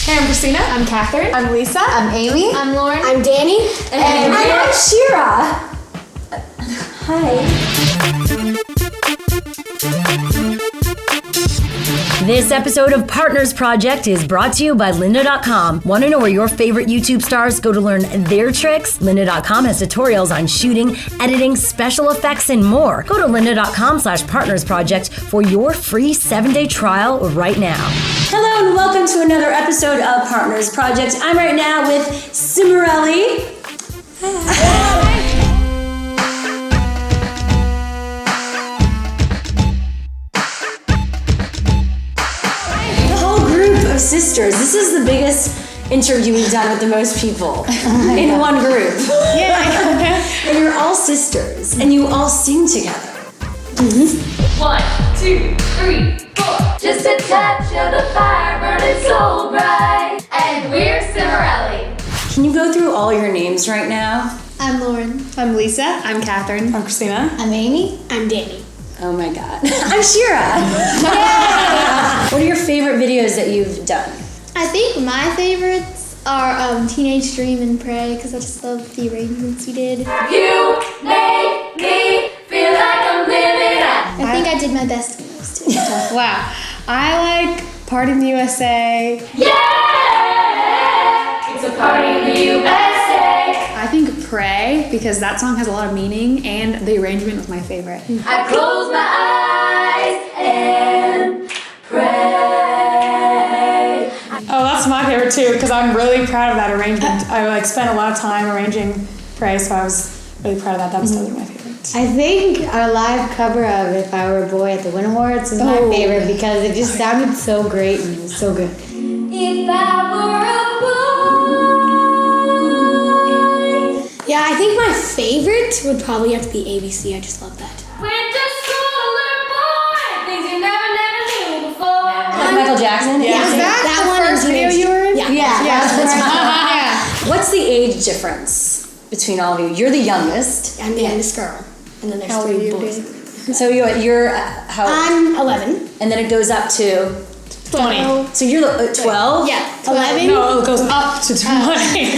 Hey, I'm Christina. I'm Catherine. I'm Lisa. I'm Amy. I'm Lauren. I'm Danny. And I'm Shira. Hi. This episode of Partners Project is brought to you by lynda.com. Want to know where your favorite YouTube stars go to learn their tricks? Lynda.com has tutorials on shooting, editing, special effects, and more. Go to lynda.com/partnersproject for your free 7-day trial right now. Hello and welcome to another episode of Partners Project. I'm right now with Cimarelli. Sisters. This is the biggest interview we've done with the most people in one group. Yeah. And you're all sisters, and you all sing together. Mm-hmm. 1, 2, 3, 4. Just a touch of the fire burning so bright. And we're Cimarelli. Can you go through all your names right now? I'm Lauren. I'm Lisa. I'm Catherine. I'm Christina. I'm Amy. I'm Danny. Oh my God. I'm Shira. What are your favorite videos that you've done? I think my favorites are Teenage Dream and Pray, because I just love the arrangements we did. You make me feel like I'm living up. I think I did my best in those two. Wow. I like Party in the USA. Yeah! It's a party in the USA. I think Pray, because that song has a lot of meaning and the arrangement was my favorite. I close my eyes and pray. Oh, that's my favorite too, because I'm really proud of that arrangement. I spent a lot of time arranging Pray, so I was really proud of that. That was totally my favorite. I think our live cover of If I Were a Boy at the Win Awards is my favorite because it just sounded so great and it was so good. If I were a boy. Yeah, I think my favorite would probably have to be ABC. I just love that. Went to school and boy, things you never knew before. Michael Jackson? Yeah. Is that the first video you were in? Yeah. What's the age difference between all of you? You're the youngest. I'm the youngest girl. And then there's How old are 3 you, boys. So you're how? I'm 11. And then it goes up to 20. So you're 12? Yeah, 11. No, it goes up to 20.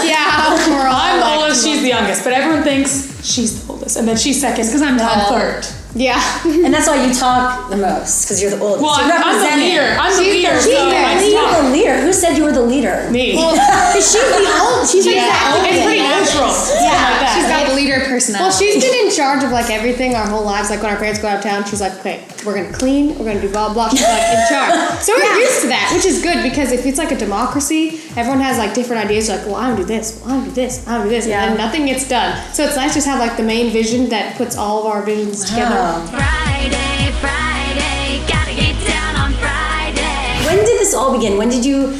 Yeah, we're all I'm the like- oldest, she's the youngest, but everyone thinks she's the oldest, and then she's second. Because I'm tall. third. Yeah. And that's why you talk the most, because you're the oldest. Well, You're I'm the representing. leader. I'm the leader. She's so I You're the leader. Who said you were the leader? Me. She's the old. She's like the It's pretty natural. Yeah, she's got the leader personality. Well, she's been in charge of like everything our whole lives. Like when our parents go out of town, she's like, okay, we're gonna clean, we're gonna do blah blah. She's like in charge. So we're used to that, which is good because if it's like a democracy, everyone has like different ideas. You're like, well, I want to do this, well, I want to do this, I want to do this, and then nothing gets done. So it's nice to just have like the main vision that puts all of our visions together. Friday, Friday, gotta get down on Friday. When did this all begin? When did you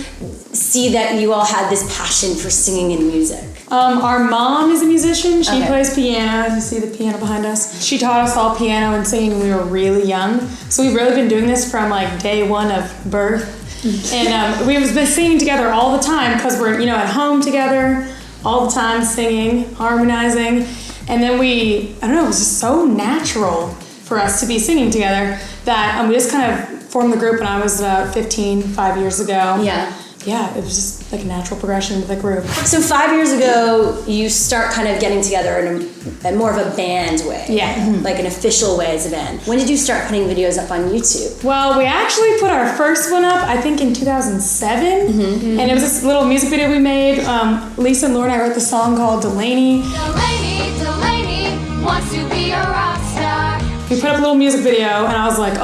see that you all had this passion for singing and music? Our mom is a musician. She Okay. plays piano. As you see the piano behind us. She taught us all piano and singing when we were really young. So we've really been doing this from like day one of birth. And we've been singing together all the time because we're, at home together all the time, singing, harmonizing. And then it was just so natural for us to be singing together that we just kind of formed the group when I was 15, 5 years ago. Yeah, it was just like a natural progression into the group. So 5 years ago, you start kind of getting together in more of a band way. Yeah. Like an official way as a band. When did you start putting videos up on YouTube? Well, we actually put our first one up, I think in 2007. And it was this little music video we made. Lisa and Lauren and I wrote the song called Delaney. Delaney wants to be a rock star. We put up a little music video and I was like,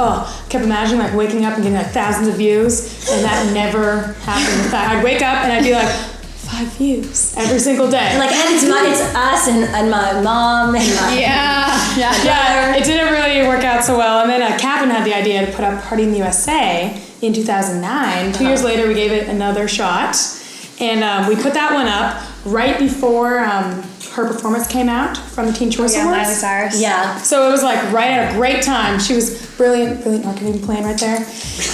kept imagining like waking up and getting like thousands of views, and that never happened. In fact, I'd wake up and I'd be like, 5 views every single day. And it's us and my mom and my Yeah, it didn't really work out so well. And then Catherine had the idea to put up Party in the USA in 2009. 2 years later, we gave it another shot. And we put that one up right before her performance came out from the Teen Choice Awards. Miley Cyrus. Yeah. So it was like right at a great time. She was brilliant marketing plan right there.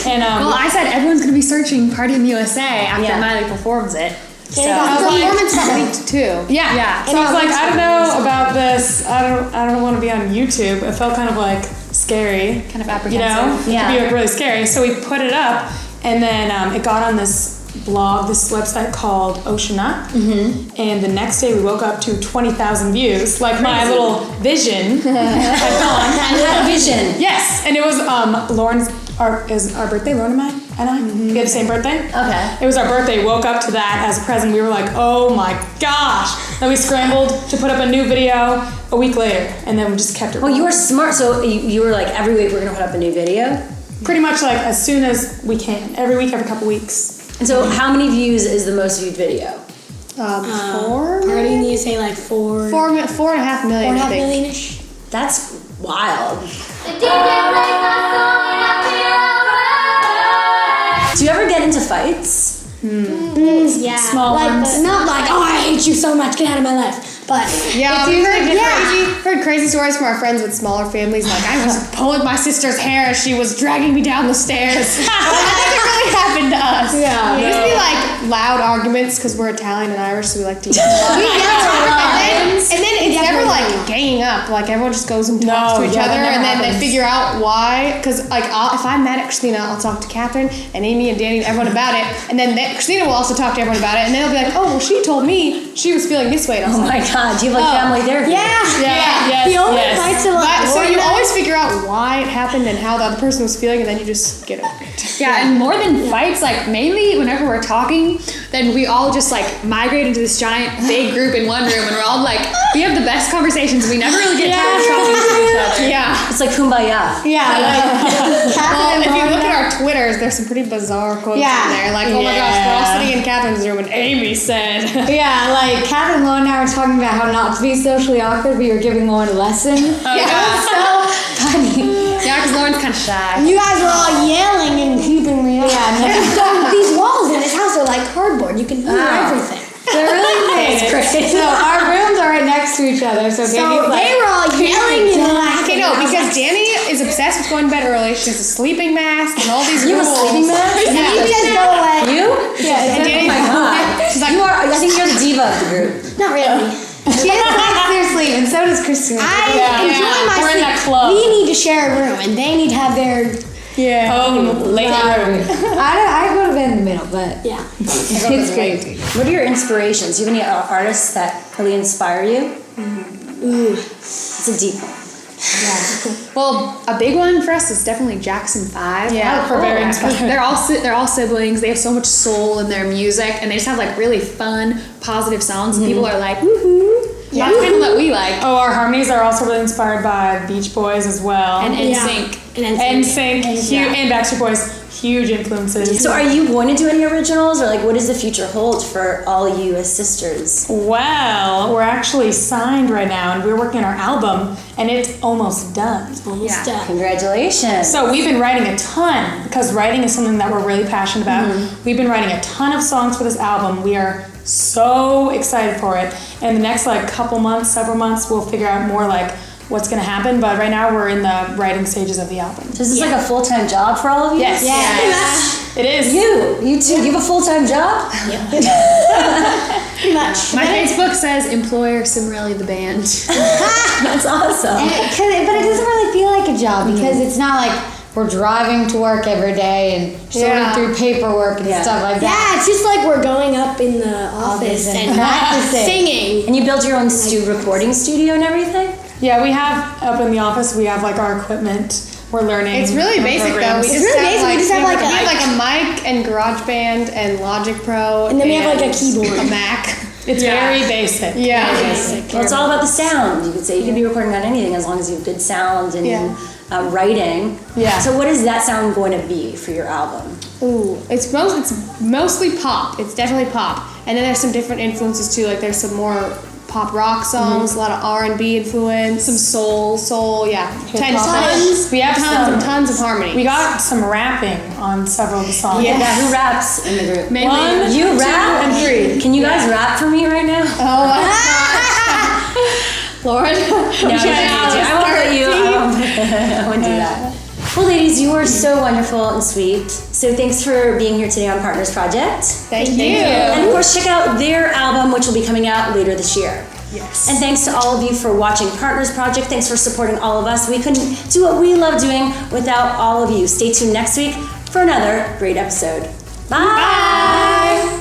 And Well, I said everyone's gonna be searching Party in the USA after Yeah. Miley performs it. So Performance got leaked too. Yeah. So I was like, I don't know about this. I don't want to be on YouTube. It felt kind of like scary. Kind of You apprehensive. know? It could be like really scary. So we put it up And then it got on this blog, this website called Ocean Up. And the next day we woke up to 20,000 views. Like my little vision had gone. You had a vision. Yes, and it was Lauren's. Is our birthday, Lauren and I? We have the same birthday. Okay. It was our birthday. Woke up to that as a present. We were like, oh my gosh! Then we scrambled to put up a new video a week later, and then we just kept it. Well, you were smart. So you were like, every week we're gonna put up a new video. Pretty much like as soon as we can. Every week, every couple weeks. And so, how many views is the most viewed video? 4 Why do you need to say like 4.5 4.5 million, I think. million-ish? That's wild. The DJ plays my song and I feel alright. Do you ever get into fights? Yeah. Small like, ones. Not like, oh, I hate you so much, get out of my life. But Yeah, we heard crazy stories from our friends with smaller families. Like, I was pulling my sister's hair as she was dragging me down the stairs. That doesn't really happen to us. Yeah. It used to be like loud arguments because we're Italian and Irish, so we like to yell a lot. And then it's never like ganging up. Like, everyone just goes and talks to each other, and then they figure out why. Because, like, if I'm mad at Christina, I'll talk to Catherine and Amy and Danny and everyone about it. And then Christina will also talk to everyone about it. And then they'll be like, oh, well, she told me she was feeling this way. And I was Oh like, my God! Do you have like family therapy? yeah. the only fights are like So you Lauren always figure out why it happened and how the other person was feeling, and then you just get over it. Yeah, and more than fights, like mainly whenever we're talking, then we all just like migrate into this giant big group in one room, and we're all like, we have the best conversations. We never really get tired of talking to each other. Yeah. It's like kumbaya. Well, if you look at our Twitters, there's some pretty bizarre quotes in there. Like, oh my gosh, we're all sitting in Catherine's room, and Amy said. Yeah, like Catherine, Lauren, and I were talking about how not to be socially awkward. We were giving Lauren a lesson. So funny. Yeah, because Lauren's kind of shy. You guys were all yelling and keeping me up. So these walls in this house are like cardboard. You can hear everything. They're really big. So our rooms are right next to each other. So, So Danny's like, they were all yelling and laughing. Okay, no, because Danny is obsessed with going to bed early. She has a sleeping mask and all these You have rules. a sleeping mask? Yeah. You just go away. You? And Danny, Oh my God! she's like, You are. I think you're the diva of the group. Not really. she has likes their sleep, and so does Christina. I enjoy my We're in sleep. that club. We need to share a room, and they need to have their Late room. I go to bed in the middle, but yeah. it's crazy. What are your inspirations? Do you have any artists that really inspire you? It's a deep one. Well, a big one for us is definitely Jackson 5. Yeah, we're very inspired. They're all siblings. They have so much soul in their music, and they just have like really fun, positive songs. And people are like, woohoo! Yeah, that's kind of what we like. Oh, our harmonies are also really inspired by Beach Boys as well. And NSYNC. NSYNC, and Backstreet Boys, huge influences. So, are you going to do any originals, or like, what does the future hold for all you as sisters? Well, we're actually signed right now, and we're working on our album, and it's almost done. Almost done. Congratulations! So we've been writing a ton, because writing is something that we're really passionate about. We've been writing a ton of songs for this album. We are so excited for it. And the next like several months, we'll figure out more like what's going to happen. But right now we're in the writing stages of the album. So is this like a full-time job for all of you? Yes. Yes. It is. You too. You have a full-time job? Pretty much. My Facebook says employer Cimarelli the band. That's awesome. But it doesn't really feel like a job because it's not like we're driving to work every day and sorting through paperwork and stuff like that. Yeah, it's just like we're going up in the office and practicing. singing. And you built your own recording studio and everything? Yeah, we have up in the office, we have like our equipment. We're learning. It's really our basic programs. though. It's really basic. We just have like we have like a mic and GarageBand and Logic Pro. And then we have like a keyboard. A Mac. It's very basic. Yeah. Well, it's all about the sound. You could say you can be recording on anything as long as you have good sound and writing. Yeah. So what is that sound going to be for your album? Ooh, it's mostly pop. It's definitely pop. And then there's some different influences too. Like there's some more pop rock songs, a lot of R&B influence, some soul, yeah. Tons. We have tons of harmony. We got some rapping on several of the songs. Yeah. Who raps in the group? One, You 2, rap? and 3. Can you guys rap for me right now? Lauren? No, I won't let you. I won't do that. Well, ladies, you are so wonderful and sweet. So thanks for being here today on Partners Project. Thank you. And of course, check out their album, which will be coming out later this year. Yes. And thanks to all of you for watching Partners Project. Thanks for supporting all of us. We couldn't do what we love doing without all of you. Stay tuned next week for another great episode. Bye.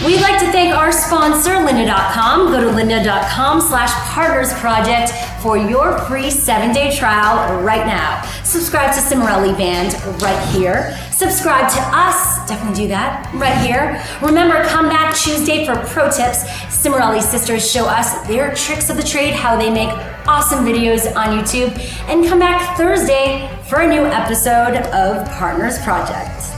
We'd like to thank our sponsor, lynda.com. Go to lynda.com/partnersproject for your free 7-day trial right now. Subscribe to Cimarelli Band right here. Subscribe to us, definitely do that, right here. Remember, come back Tuesday for pro tips. Cimarelli sisters show us their tricks of the trade, how they make awesome videos on YouTube. And come back Thursday for a new episode of Partners Project.